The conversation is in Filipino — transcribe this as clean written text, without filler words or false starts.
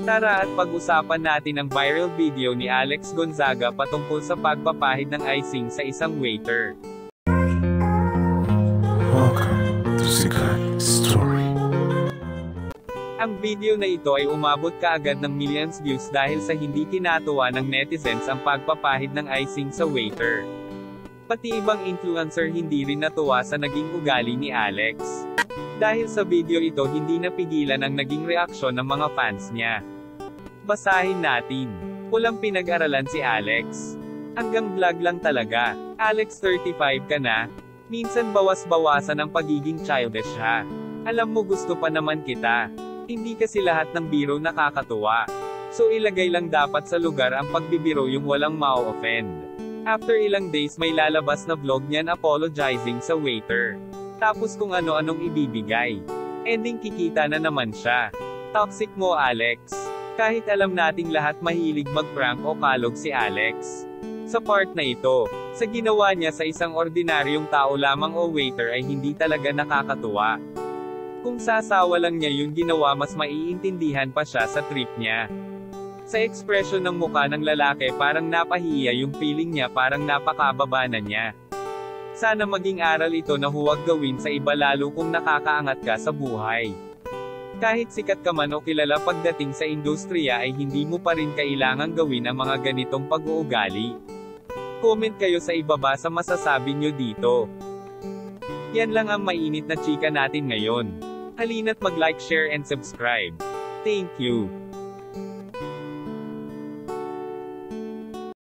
Tara at pag-usapan natin ang viral video ni Alex Gonzaga patungkol sa pagpapahid ng icing sa isang waiter. Welcome to Sikat Story. Ang video na ito ay umabot kaagad ng millions views dahil sa hindi kinatuwa ng netizens ang pagpapahid ng icing sa waiter. Pati ibang influencer hindi rin natuwa sa naging ugali ni Alex. Dahil sa video ito hindi napigilan ang naging reaksyon ng mga fans niya. Basahin natin. Walang pinag-aralan si Alex. Hanggang vlog lang talaga. Alex, 35 ka na? Minsan bawas-bawasan ang pagiging childish ha. Alam mo gusto pa naman kita. Hindi kasi lahat ng biro nakakatuwa. So ilagay lang dapat sa lugar ang pagbibiro yung walang ma-offend. After ilang days may lalabas na vlog niyan apologizing sa waiter. Tapos kung ano-anong ibibigay. Ending kikita na naman siya. Toxic mo Alex. Kahit alam nating lahat mahilig mag-prank o kalog si Alex. Sa part na ito, sa ginawa niya sa isang ordinaryong tao lamang o waiter ay hindi talaga nakakatuwa. Kung sasawa lang niya yung ginawa mas maiintindihan pa siya sa trip niya. Sa ekspresyon ng mukha ng lalaki parang napahiya yung feeling niya parang napakababa na niya. Sana maging aral ito na huwag gawin sa iba lalo kung nakakaangat ka sa buhay. Kahit sikat ka man o kilala pagdating sa industriya ay hindi mo pa rin kailangang gawin ang mga ganitong pag-uugali. Comment kayo sa ibaba sa masasabi nyo dito. Yan lang ang mainit na chika natin ngayon. Halina't mag-like, share and subscribe. Thank you.